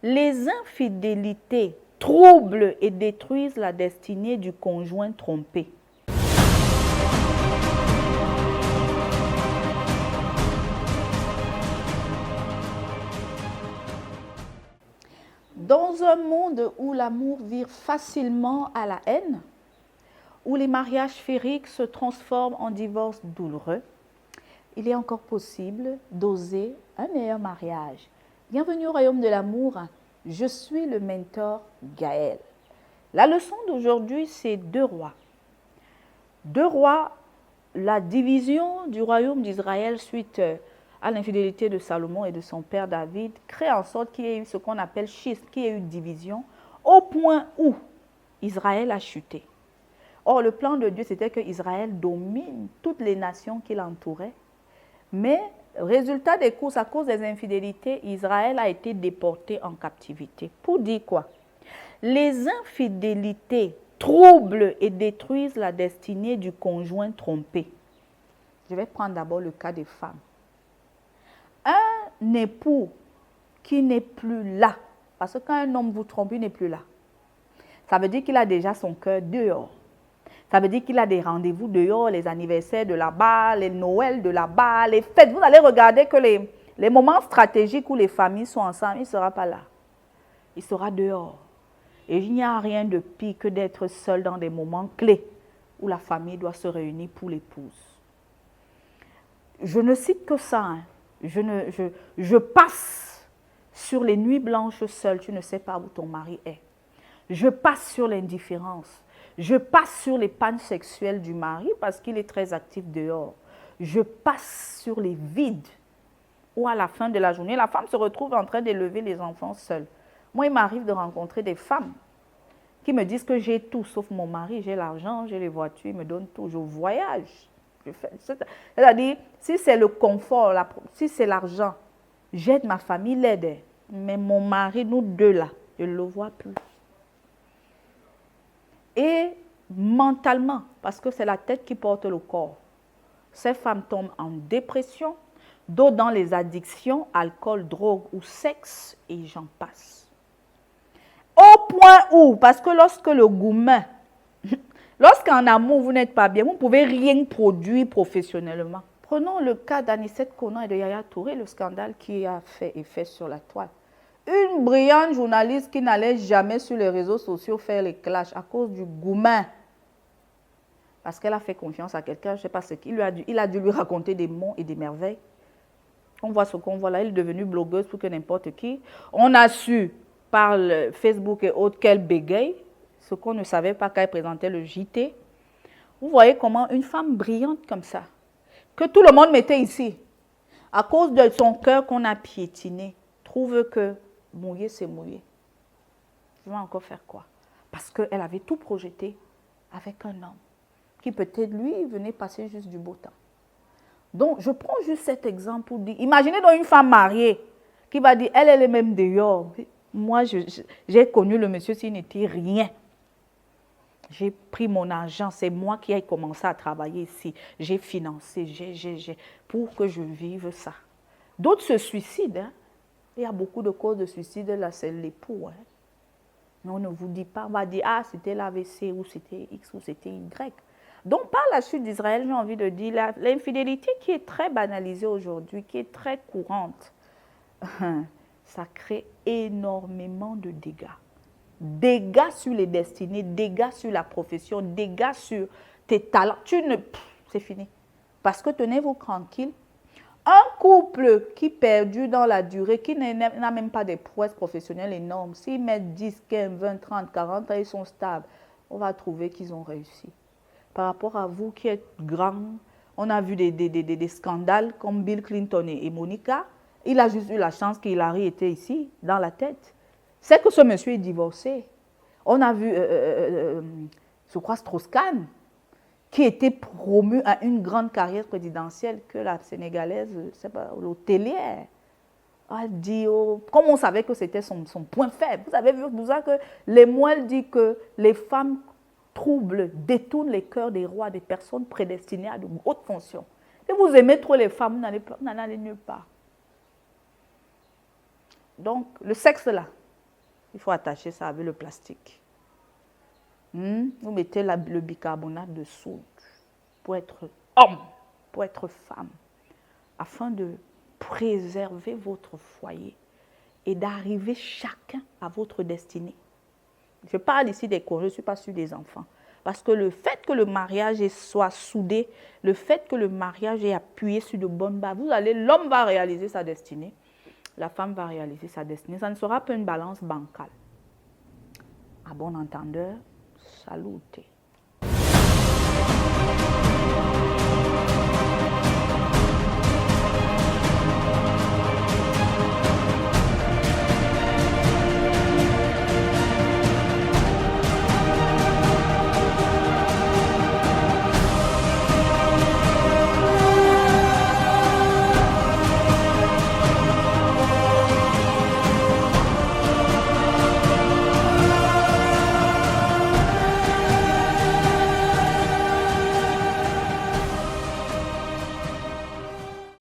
Les infidélités troublent et détruisent la destinée du conjoint trompé. Dans un monde où l'amour vire facilement à la haine, où les mariages féeriques se transforment en divorces douloureux, il est encore possible d'oser un meilleur mariage. Bienvenue au royaume de l'amour, je suis le mentor Gaël. La leçon d'aujourd'hui, c'est 2 rois. 2 rois, la division du royaume d'Israël suite à l'infidélité de Salomon et de son père David, crée en sorte qu'il y ait eu ce qu'on appelle schisme, qu'il y ait eu division, au point où Israël a chuté. Or, le plan de Dieu, c'était que Israël domine toutes les nations qui l'entouraient. Mais, résultat des courses, à cause des infidélités, Israël a été déporté en captivité. Pour dire quoi? Les infidélités troublent et détruisent la destinée du conjoint trompé. Je vais prendre d'abord le cas des femmes. Un époux qui n'est plus là, parce que quand un homme vous trompe, il n'est plus là. Ça veut dire qu'il a déjà son cœur dehors. Ça veut dire qu'il a des rendez-vous dehors, les anniversaires de là-bas, les Noëls de là-bas, les fêtes. Vous allez regarder que les moments stratégiques où les familles sont ensemble, il ne sera pas là. Il sera dehors. Et il n'y a rien de pire que d'être seul dans des moments clés où la famille doit se réunir pour l'épouse. Je ne cite que ça. Je passe sur les nuits blanches seules, tu ne sais pas où ton mari est. Je passe sur l'indifférence. Je passe sur les pannes sexuelles du mari parce qu'il est très actif dehors. Je passe sur les vides où à la fin de la journée, la femme se retrouve en train d'élever les enfants seule. Moi, il m'arrive de rencontrer des femmes qui me disent que j'ai tout sauf mon mari. J'ai l'argent, j'ai les voitures, ils me donnent tout. Je voyage. C'est-à-dire, si c'est le confort, si c'est l'argent, j'aide ma famille, l'aide. Mais mon mari, nous deux là, je ne le vois plus. Et mentalement, parce que c'est la tête qui porte le corps, ces femmes tombent en dépression, d'autres dans les addictions, alcool, drogue ou sexe, et j'en passe. Au point où, parce que lorsque le goumen, lorsqu'en amour vous n'êtes pas bien, vous ne pouvez rien produire professionnellement. Prenons le cas d'Anicette Konan et de Yaya Touré, le scandale qui a fait effet sur la toile. Une brillante journaliste qui n'allait jamais sur les réseaux sociaux faire les clashs à cause du goumen. Parce qu'elle a fait confiance à quelqu'un, je ne sais pas ce qu'il a dû lui raconter des monts et des merveilles. On voit ce qu'on voit là, elle est devenue blogueuse pour que n'importe qui. On a su par le Facebook et autres qu'elle bégaye, ce qu'on ne savait pas quand elle présentait le JT. Vous voyez comment une femme brillante comme ça, que tout le monde mettait ici, à cause de son cœur qu'on a piétiné, trouve que mouiller, c'est mouiller. Je vais encore faire quoi? Parce qu'elle avait tout projeté avec un homme qui peut-être, lui, venait passer juste du beau temps. Donc, je prends juste cet exemple pour dire, imaginez donc une femme mariée qui va dire, elle est même dehors. Moi, j'ai connu le monsieur s'il n'était rien. J'ai pris mon argent, c'est moi qui ai commencé à travailler ici. J'ai financé, pour que je vive ça. D'autres se suicident, hein. Il y a beaucoup de causes de suicide, là, c'est l'époux. Hein. Mais on ne vous dit pas, on va dire, ah, c'était l'AVC, ou c'était X, ou c'était Y. Donc, par la suite d'Israël, j'ai envie de dire, l'infidélité qui est très banalisée aujourd'hui, qui est très courante, ça crée énormément de dégâts. Dégâts sur les destinées, dégâts sur la profession, dégâts sur tes talents. C'est fini. Parce que tenez-vous tranquille. Un couple qui perdu dans la durée, qui n'a même pas des prouesses professionnelles énormes, s'ils mettent 10, 15, 20, 30, 40 ans, ils sont stables, on va trouver qu'ils ont réussi. Par rapport à vous qui êtes grand, on a vu des scandales comme Bill Clinton et Monica. Il a juste eu la chance qu'Hillary était ici, dans la tête. C'est que ce monsieur est divorcé. On a vu, je crois, Strauss-Kahn, qui était promu à une grande carrière présidentielle que la Sénégalaise, c'est pas, l'hôtelière, a dit, comme on savait que c'était son point faible. Vous avez vu pour ça que les moelles disent que les femmes troublent, détournent les cœurs des rois, des personnes prédestinées à de hautes fonctions. Si vous aimez trop les femmes, vous n'allez nulle part. Donc, le sexe là, Il faut attacher ça avec le plastique. Vous mettez le bicarbonate de soude pour être homme, pour être femme, afin de préserver votre foyer et d'arriver chacun à votre destinée. Je parle ici des cons, je ne suis pas sûre des enfants. Parce que le fait que le mariage soit soudé, le fait que le mariage est appuyé sur de bonnes bases, l'homme va réaliser sa destinée, la femme va réaliser sa destinée. Ça ne sera pas une balance bancale. À bon entendeur, salute.